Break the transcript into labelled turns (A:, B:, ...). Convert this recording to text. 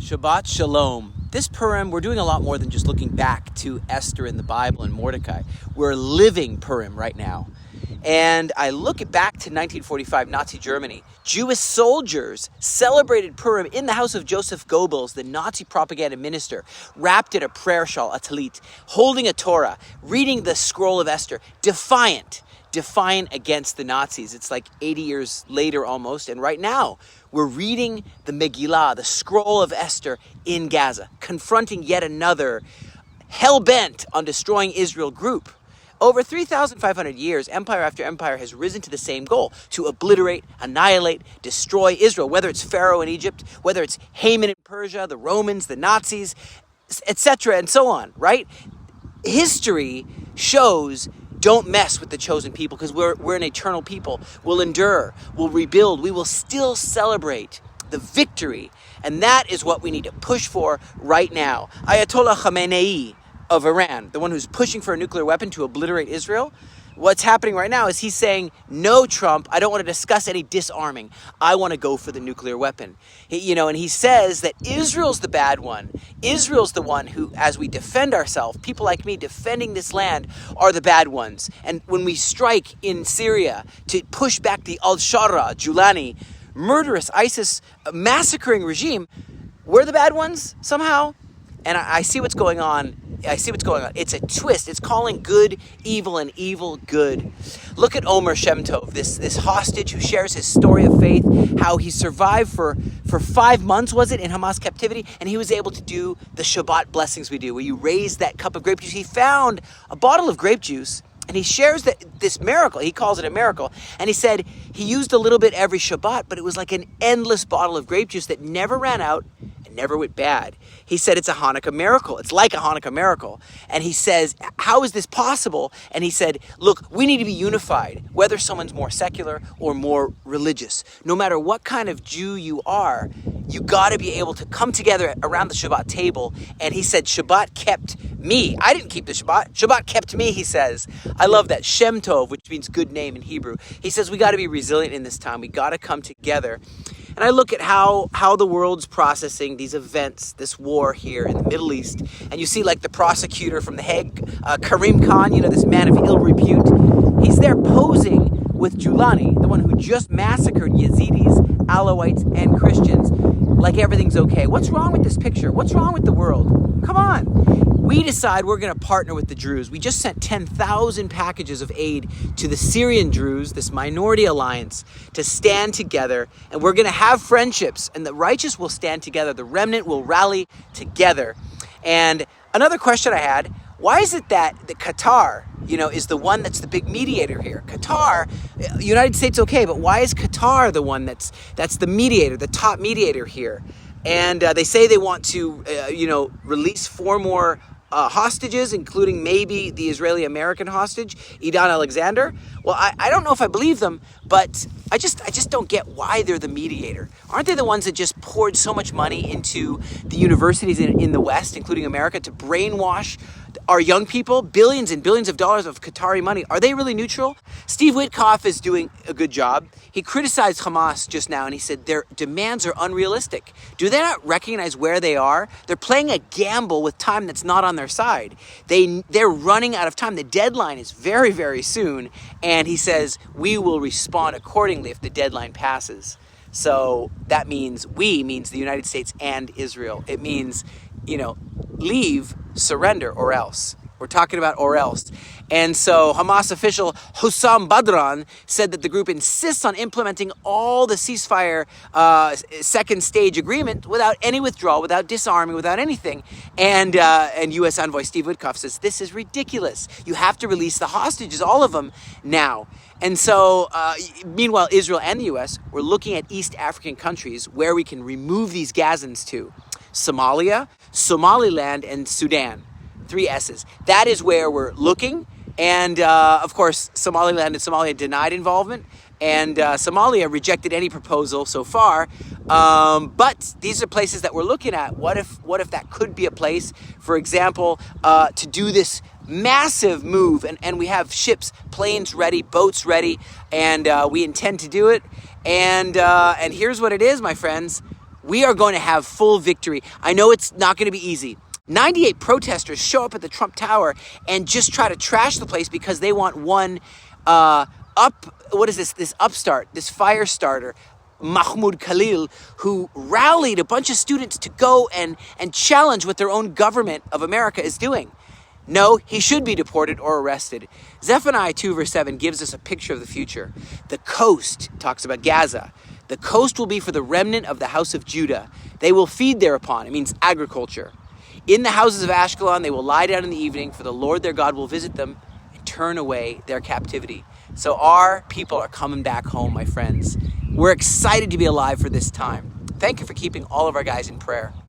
A: Shabbat Shalom. This Purim, we're doing a lot more than just looking back to Esther in the Bible and Mordecai. We're living Purim right now. And I look back to 1945, Nazi Germany. Jewish soldiers celebrated Purim in the house of Joseph Goebbels, the Nazi propaganda minister, wrapped in a prayer shawl, a talit, holding a Torah, reading the scroll of Esther, defiant against the Nazis. It's like 80 years later almost, and right now we're reading the Megillah, the scroll of Esther in Gaza, confronting yet another hell-bent on destroying Israel group. Over 3,500 years, empire after empire has risen to the same goal, to obliterate, annihilate, destroy Israel, whether it's Pharaoh in Egypt, whether it's Haman in Persia, the Romans, the Nazis, etc., and so on, right? History shows don't mess with the chosen people because we're an eternal people. We'll endure, we'll rebuild, we will still celebrate the victory. And that is what we need to push for right now. Ayatollah Khamenei of Iran, the one who's pushing for a nuclear weapon to obliterate Israel, what's happening right now is he's saying, no, Trump, I don't want to discuss any disarming. I want to go for the nuclear weapon. And he says that Israel's the bad one. Israel's the one who, as we defend ourselves, people like me defending this land are the bad ones. And when we strike in Syria to push back the al-Shara, Julani, murderous ISIS massacring regime, we're the bad ones somehow. And I see what's going on. It's a twist. It's calling good evil and evil good. Look at Omer Shem Tov, this hostage who shares his story of faith, how he survived for 5 months, was it, in Hamas captivity, and he was able to do the Shabbat blessings we do, where you raise that cup of grape juice. He found a bottle of grape juice, and he shares this miracle. He calls it a miracle. And he said he used a little bit every Shabbat, but it was like an endless bottle of grape juice that never ran out, never went bad. He said it's a Hanukkah miracle. It's like a Hanukkah miracle. And he says, how is this possible? And he said, look, we need to be unified, whether someone's more secular or more religious. No matter what kind of Jew you are, you got to be able to come together around the Shabbat table. And he said, Shabbat kept me. I didn't keep the Shabbat. Shabbat kept me, he says. I love that. Shem Tov, which means good name in Hebrew. He says we got to be resilient in this time. We got to come together. And I look at how the world's processing these events, this war here in the Middle East. And you see like the prosecutor from The Hague, Karim Khan, this man of ill repute. He's there posing with Julani, the one who just massacred Yazidis, Alawites, and Christians, like everything's okay. What's wrong with this picture? What's wrong with the world? Come on. We decide we're going to partner with the Druze. We just sent 10,000 packages of aid to the Syrian Druze, this minority alliance, to stand together. And we're going to have friendships. And the righteous will stand together. The remnant will rally together. And another question I had, why is it that the Qatar, is the one that's the big mediator here? Qatar, United States, okay, but why is Qatar the one that's the mediator, the top mediator here? And they say they want to, release 4 more hostages, including maybe the Israeli-American hostage, Idan Alexander. Well, I don't know if I believe them, but I just don't get why they're the mediator. Aren't they the ones that just poured so much money into the universities in the West, including America, to brainwash our young people? Billions and billions of dollars of Qatari money. Are they really neutral? Steve Witkoff is doing a good job. He criticized Hamas just now, and he said their demands are unrealistic. Do they not recognize where they are? They're playing a gamble with time that's not on their side. They're running out of time. The deadline is very, very soon. And he says, we will respond accordingly if the deadline passes. So that means means the United States and Israel. It means, leave, surrender, or else. We're talking about or else. And so Hamas official Hussam Badran said that the group insists on implementing all the ceasefire second stage agreement without any withdrawal, without disarming, without anything. And U.S. envoy Steve Witkoff says, this is ridiculous. You have to release the hostages, all of them, now. And so, meanwhile, Israel and the U.S., we're looking at East African countries where we can remove these Gazans to. Somalia, Somaliland, and Sudan. 3 S's. That is where we're looking. And, of course, Somaliland and Somalia denied involvement. And Somalia rejected any proposal so far. But these are places that we're looking at. What if that could be a place, for example, to do this massive move? And we have ships, planes ready, boats ready, and we intend to do it. And here's what it is, my friends. We are going to have full victory. I know it's not going to be easy. 98 protesters show up at the Trump Tower and just try to trash the place because they want one this upstart, this fire starter, Mahmoud Khalil, who rallied a bunch of students to go and challenge what their own government of America is doing. No, he should be deported or arrested. Zephaniah 2 verse 7 gives us a picture of the future. The coast talks about Gaza. The coast will be for the remnant of the house of Judah. They will feed thereupon. It means agriculture. In the houses of Ashkelon, they will lie down in the evening, for the Lord their God will visit them and turn away their captivity. So our people are coming back home, my friends. We're excited to be alive for this time. Thank you for keeping all of our guys in prayer.